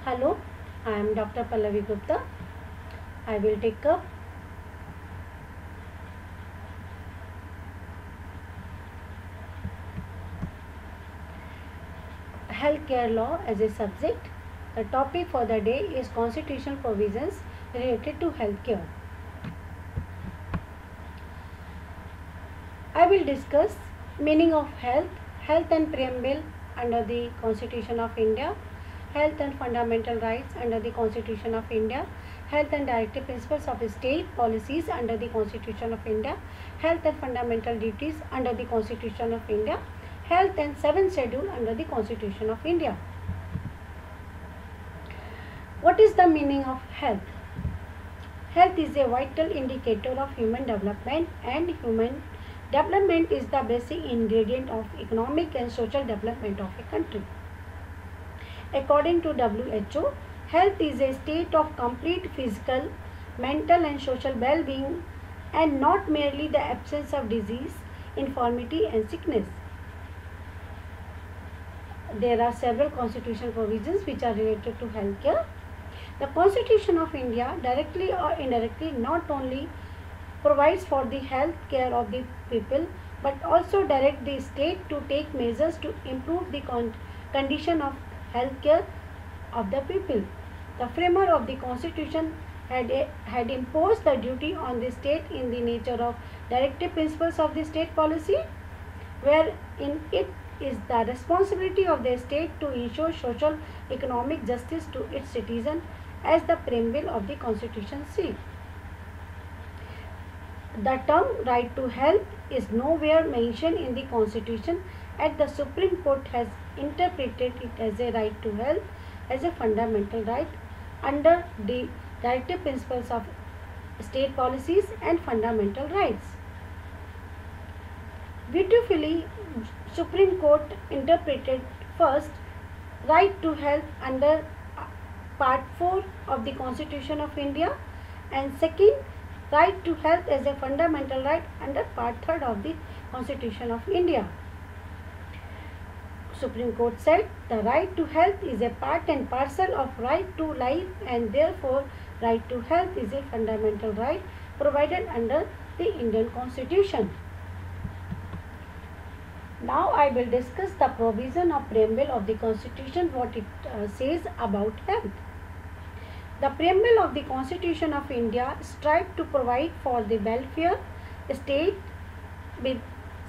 Hello, I am Dr. Pallavi Gupta. I will take up healthcare law as a subject. The topic for the day is constitutional provisions related to healthcare. I will discuss meaning of health, health and preamble under the Constitution of India, health and fundamental rights under the Constitution of India, health and directive principles of state policies under the Constitution of India, health and fundamental duties under the Constitution of India, health and seventh schedule under the Constitution of India. What is the meaning of health? Health is a vital indicator of human development, and human development is the basic ingredient of economic and social development of a country. According to WHO, health is a state of complete physical, mental and social well-being, and not merely the absence of disease, infirmity and sickness. There are several constitutional provisions which are related to healthcare. The Constitution of India, directly or indirectly, not only provides for the health care of the people, but also direct the state to take measures to improve the condition of health care of the people. The framer of the Constitution had imposed the duty on the state in the nature of directive principles of the state policy, wherein it is the responsibility of the state to ensure social economic justice to its citizens, as the preamble of the Constitution says. The term right to health is nowhere mentioned in the Constitution, and the Supreme Court has interpreted it as a right to health as a fundamental right under the directive principles of state policies and fundamental rights. Beautifully, Supreme Court interpreted first right to health under Part 4 of the Constitution of India, and second right to health as a fundamental right under Part 3 of the Constitution of India. Supreme Court said the right to health is a part and parcel of right to life, and therefore right to health is a fundamental right provided under the Indian Constitution. Now I will discuss the provision of preamble of the Constitution, what it says about health. The preamble of the Constitution of India strives to provide for the welfare state with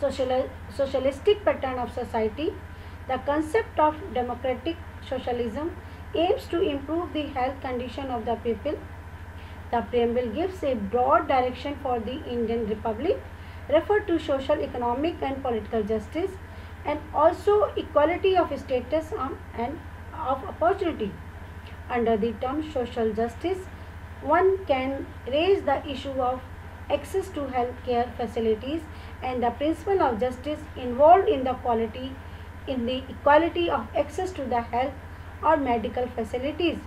socialistic pattern of society. The concept of democratic socialism aims to improve the health condition of the people. The preamble gives a broad direction for the Indian Republic, refer to social, economic and political justice, and also equality of status and of opportunity. Under the term social justice, one can raise the issue of access to health care facilities and the principle of justice involved in the equality of access to the health or medical facilities.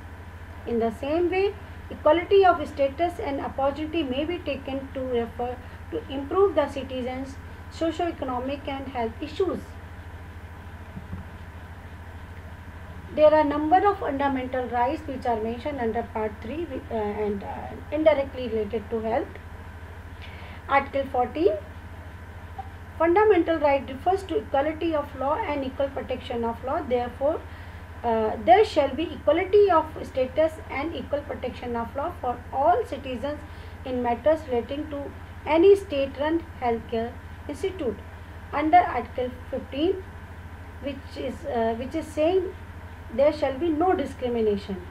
In the same way, equality of status and opportunity may be taken to refer to improve the citizens' socio-economic and health issues. There are a number of fundamental rights which are mentioned under Part 3 and indirectly related to health. Article 14, fundamental right refers to equality of law and equal protection of law. Therefore, there shall be equality of status and equal protection of law for all citizens in matters relating to any state-run healthcare institute. Under Article 15, which is saying there shall be no discrimination.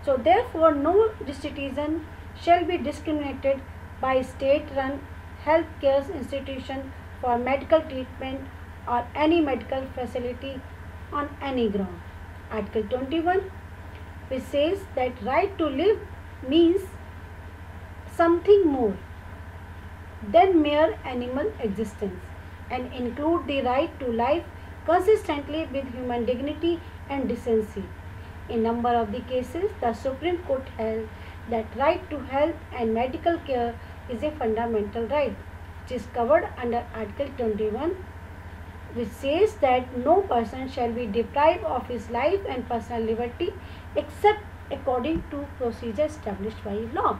So therefore, no citizen shall be discriminated by state-run healthcare institution for medical treatment or any medical facility on any ground. Article 21, which says that right to live means something more than mere animal existence, and include the right to life consistently with human dignity and decency. In number of the cases, the Supreme Court held that right to health and medical care is a fundamental right, which is covered under Article 21 which says that no person shall be deprived of his life and personal liberty except according to procedure established by law.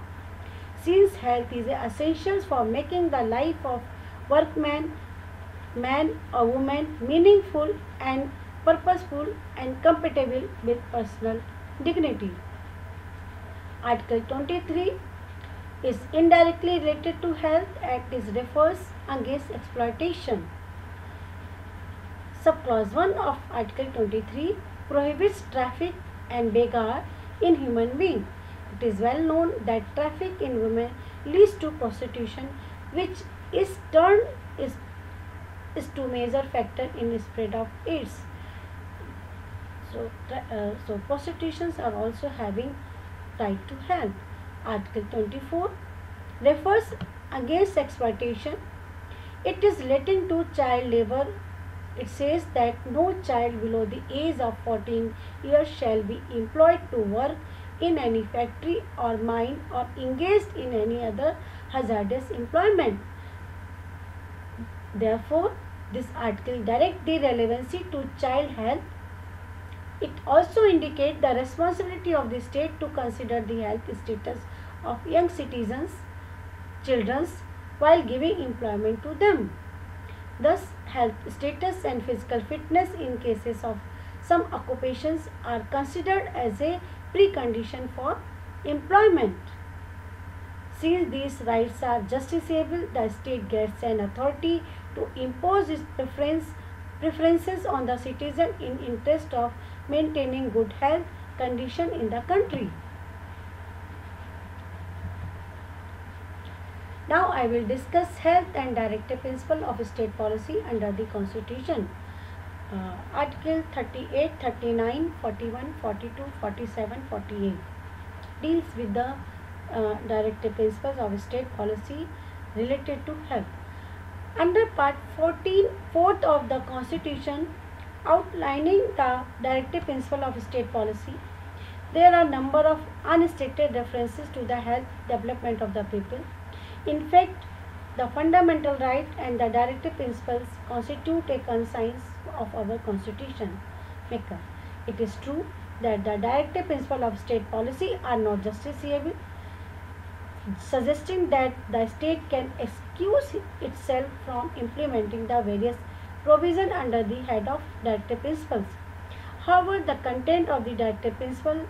Since health is essential for making the life of workman, man or woman meaningful and purposeful and compatible with personal dignity. Article 23 is indirectly related to health and it refers against exploitation. Subclause 1 of Article 23 prohibits traffic and begar in human being. It is well known that traffic in women leads to prostitution, which is turned is two major factor in the spread of AIDS. So prostitutions are also having right to health. Article 24 refers against exploitation. It is relating to child labor. It says that no child below the age of 14 years shall be employed to work in any factory or mine or engaged in any other hazardous employment. Therefore, this article directs the relevancy to child health. It also indicates the responsibility of the state to consider the health status of young citizens, children, while giving employment to them. Thus, health status and physical fitness in cases of some occupations are considered as a precondition for employment. Since these rights are justiciable, the state gets an authority to impose its preferences on the citizen in interest of maintaining good health condition in the country. Now I will discuss health and directive principle of state policy under the Constitution. Article 38, 39, 41, 42, 47, 48 deals with the directive principles of state policy related to health. Under Part 14, 4th of the Constitution outlining the directive principle of state policy, there are a number of unstated references to the health development of the people. In fact, the fundamental right and the directive principles constitute a conscience of our Constitution maker. It is true that the directive principles of state policy are not justiciable, suggesting that the state can excuse itself from implementing the various provisions under the head of directive principles. However, the content of the directive principle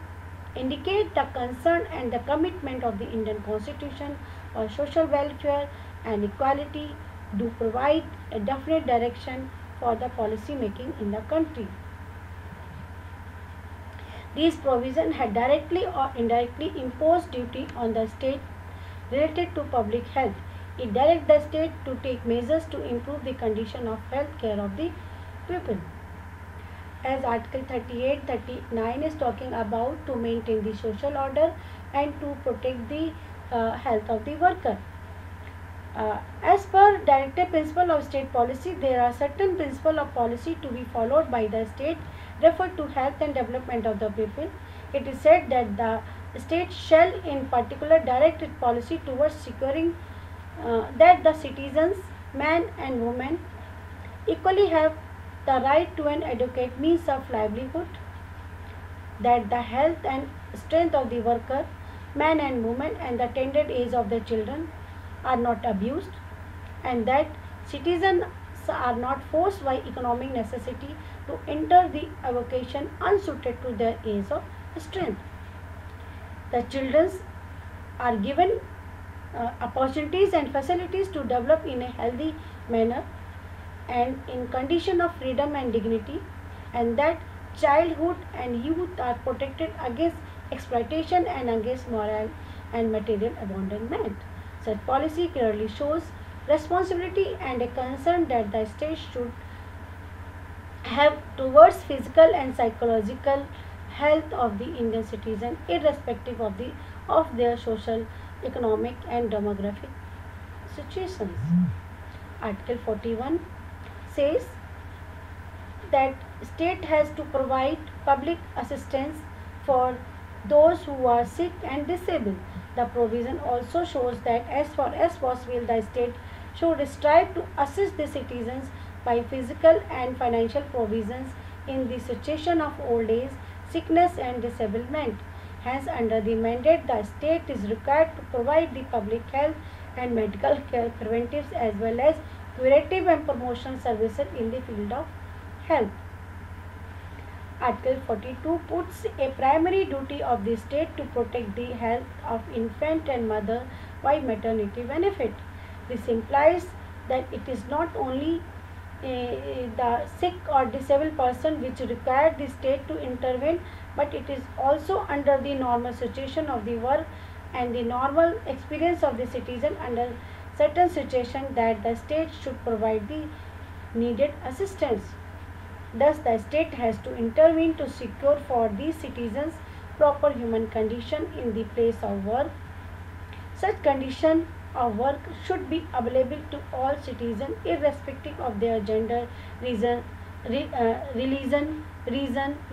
indicate the concern and the commitment of the Indian Constitution for social welfare and equality do provide a definite direction for the policy making in the country. These provisions had directly or indirectly imposed duty on the state related to public health. It directs the state to take measures to improve the condition of health care of the people. As Article 38, 39 is talking about to maintain the social order and to protect the health of the worker. As per directive principle of state policy, there are certain principles of policy to be followed by the state referred to health and development of the people. It is said that the state shall in particular direct its policy towards securing that the citizens, man and woman, equally have the right to an adequate means of livelihood, that the health and strength of the worker, man and woman, and the tender age of the children are not abused, and that citizens are not forced by economic necessity to enter the avocation unsuited to their age of strength. The children are given opportunities and facilities to develop in a healthy manner and in condition of freedom and dignity, and that childhood and youth are protected against exploitation and against moral and material abandonment. Such policy clearly shows responsibility and a concern that the state should have towards physical and psychological health of the Indian citizen, irrespective of their social, economic and demographic situations. Article 41 says that state has to provide public assistance for those who are sick and disabled. The provision also shows that as far as possible the state should strive to assist the citizens by physical and financial provisions in the situation of old age, sickness and disablement. Hence, under the mandate, the state is required to provide the public health and medical care preventives as well as curative and promotional services in the field of health. Article 42 puts a primary duty of the state to protect the health of infant and mother by maternity benefit. This implies that it is not only the sick or disabled person which require the state to intervene, but it is also under the normal situation of the work and the normal experience of the citizen under certain situation that the state should provide the needed assistance. Thus, the state has to intervene to secure for these citizens proper human condition in the place of work. Such condition of work should be available to all citizens irrespective of their gender, religion,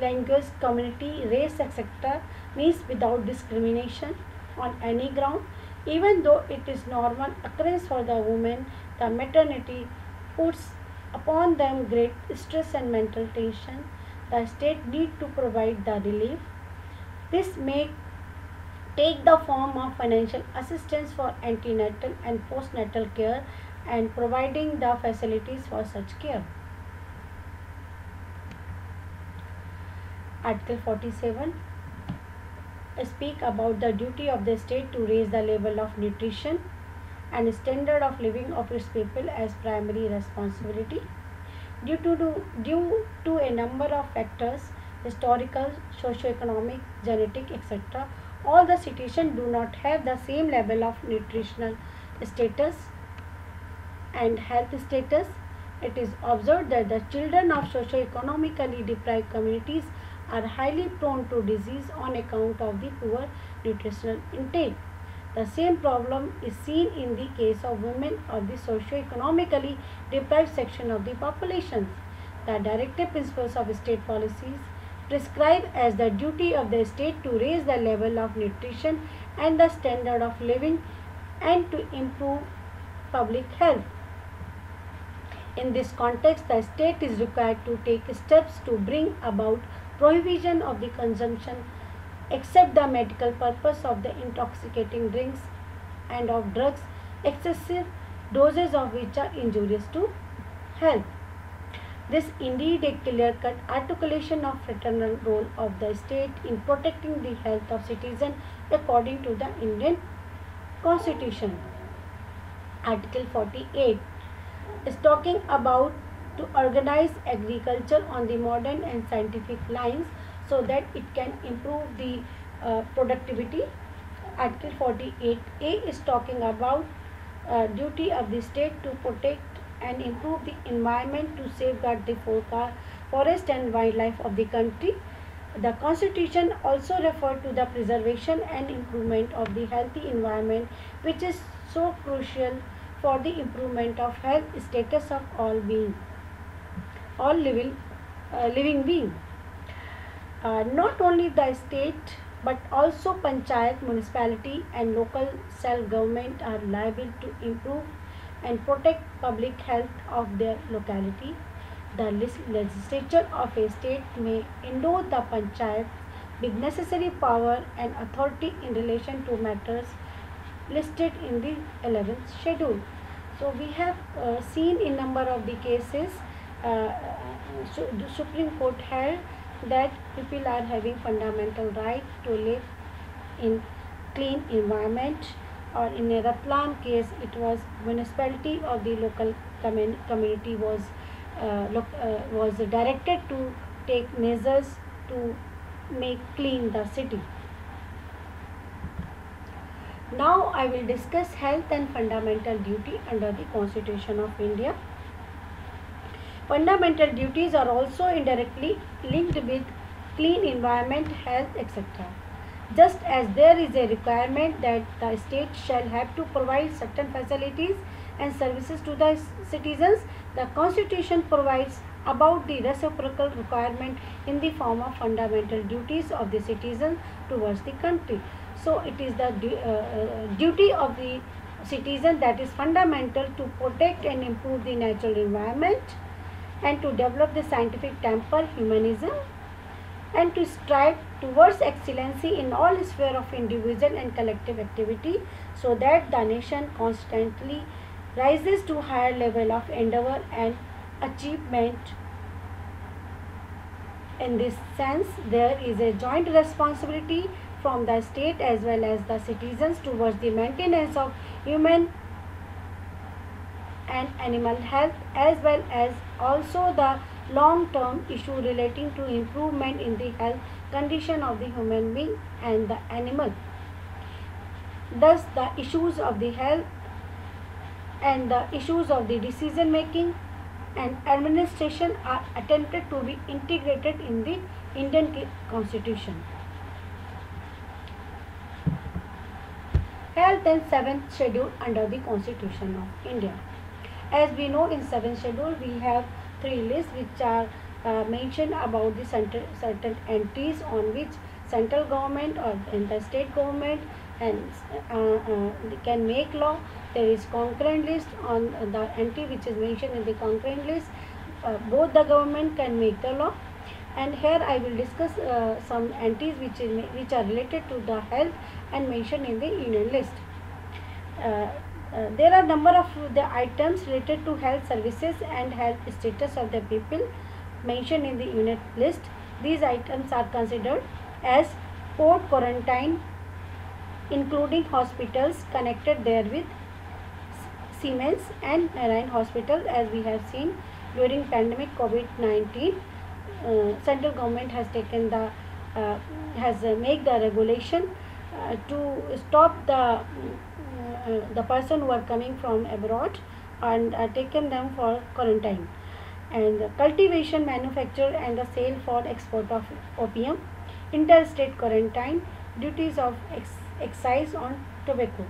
language, community, race, etc. means without discrimination on any ground. Even though it is normal occurrence for the women, the maternity puts upon them great stress and mental tension. The state need to provide the relief. This may take the form of financial assistance for antenatal and postnatal care and providing the facilities for such care. Article 47 speak about the duty of the state to raise the level of nutrition and standard of living of its people as primary responsibility. Due to a number of factors, historical, socio-economic, genetic, etc., all the citizens do not have the same level of nutritional status and health status. It is observed that the children of socio-economically deprived communities are highly prone to disease on account of the poor nutritional intake. The same problem is seen in the case of women of the socio-economically deprived section of the population. The directive principles of state policies prescribe as the duty of the state to raise the level of nutrition and the standard of living and to improve public health. In this context, the state is required to take steps to bring about prohibition of the consumption except the medical purpose of the intoxicating drinks and of drugs, excessive doses of which are injurious to health. This indeed a clear-cut articulation of fraternal role of the state in protecting the health of citizens according to the Indian Constitution. Article 48 is talking about to organize agriculture on the modern and scientific lines so that it can improve the productivity. Article 48A is talking about duty of the state to protect and improve the environment to safeguard the forest and wildlife of the country. The Constitution also referred to the preservation and improvement of the healthy environment, which is so crucial for the improvement of health status of all living being. Not only the state but also panchayat, municipality and local self-government are liable to improve and protect public health of their locality. The legislature of a state may endow the panchayat with necessary power and authority in relation to matters listed in the 11th schedule. So we have seen in number of the cases the Supreme Court held that people are having fundamental right to live in clean environment, or in a Ratlam case it was municipality of the local community was directed to take measures to make clean the city. Now I will discuss health and fundamental duty under the Constitution of India. Fundamental duties are also indirectly linked with clean environment, health, etc. Just as there is a requirement that the state shall have to provide certain facilities and services to the citizens, the Constitution provides about the reciprocal requirement in the form of fundamental duties of the citizen towards the country. So it is the duty of the citizen that is fundamental to protect and improve the natural environment, and to develop the scientific temper, humanism, and to strive towards excellency in all spheres of individual and collective activity, so that the nation constantly rises to higher level of endeavor and achievement. In this sense, there is a joint responsibility from the state as well as the citizens towards the maintenance of human and animal health, as well as also the long-term issue relating to improvement in the health condition of the human being and the animal. Thus, the issues of the health and the issues of the decision making and administration are attempted to be integrated in the Indian Constitution. Health and 7th schedule under the Constitution of India. As we know, in 7th schedule we have three lists which are mentioned about the certain entities on which central government or the state government and can make law. There is concurrent list on the entity which is mentioned in the concurrent list. Both the government can make the law, and here I will discuss some entities which are related to the health and mentioned in the union list. There are number of the items related to health services and health status of the people mentioned in the unit list. These items are considered as port quarantine, including hospitals connected therewith, Siemens and Marine Hospital. As we have seen during pandemic COVID-19, central government has taken the made the regulation to stop the person who are coming from abroad and taken them for quarantine, and cultivation, manufacture and the sale for export of opium, interstate quarantine, duties of excise on tobacco.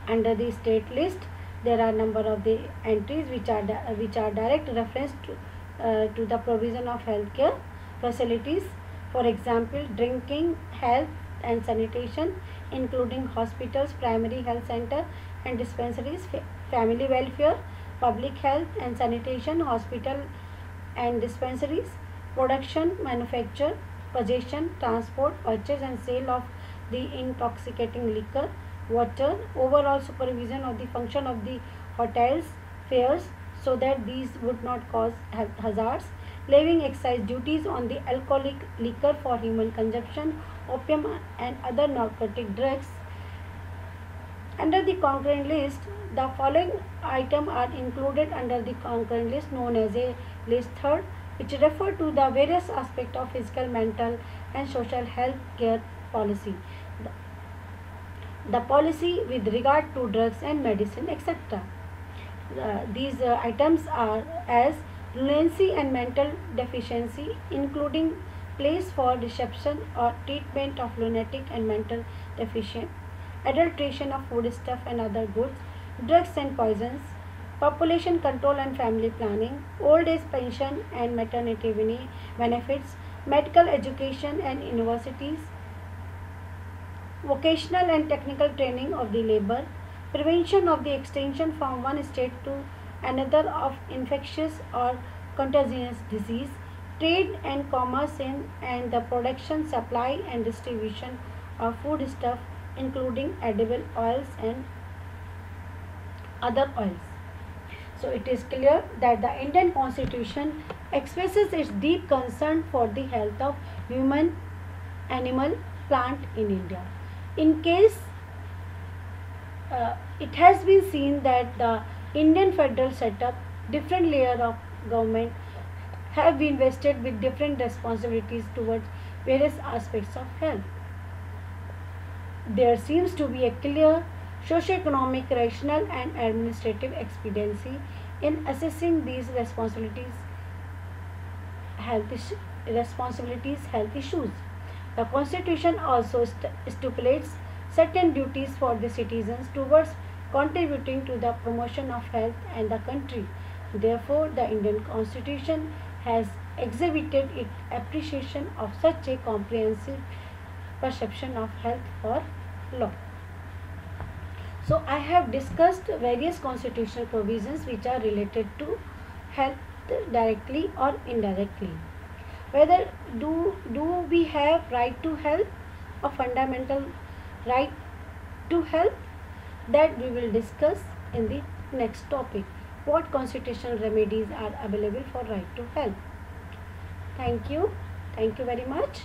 Under the state list, there are number of the entries which are direct reference to the provision of healthcare facilities. For example, drinking, health and sanitation, including hospitals, primary health center and dispensaries, family welfare, public health and sanitation, hospital and dispensaries, production, manufacture, possession, transport, purchase and sale of the intoxicating liquor, water, overall supervision of the function of the hotels, fairs, so that these would not cause health hazards, levying excise duties on the alcoholic liquor for human consumption, opium and other narcotic drugs. Under the concurrent list, the following items are included under the concurrent list known as a list third, which refer to the various aspects of physical, mental and social health care policy. The policy with regard to drugs and medicine, etc. These items are as lunacy and mental deficiency, including place for reception or treatment of lunatic and mental deficient, adulteration of foodstuff and other goods, drugs and poisons, population control and family planning, old age pension and maternity benefits, medical education and universities, vocational and technical training of the labor, prevention of the extension from one state to another of infectious or contagious disease, trade and commerce in and the production, supply and distribution of foodstuff, including edible oils and other oils. So it is clear that the Indian Constitution expresses its deep concern for the health of human, animal, plant in India. In case it has been seen that the Indian federal setup, different layer of government have been vested with different responsibilities towards various aspects of health. There seems to be a clear socio-economic, rational and administrative expediency in assessing these responsibilities health issues. The Constitution also stipulates certain duties for the citizens towards contributing to the promotion of health and the country. Therefore, the Indian Constitution has exhibited its appreciation of such a comprehensive perception of health for law. So, I have discussed various constitutional provisions which are related to health directly or indirectly. Whether do we have right to health, a fundamental right to health, that we will discuss in the next topic. What constitutional remedies are available for right to health? Thank you. Thank you very much.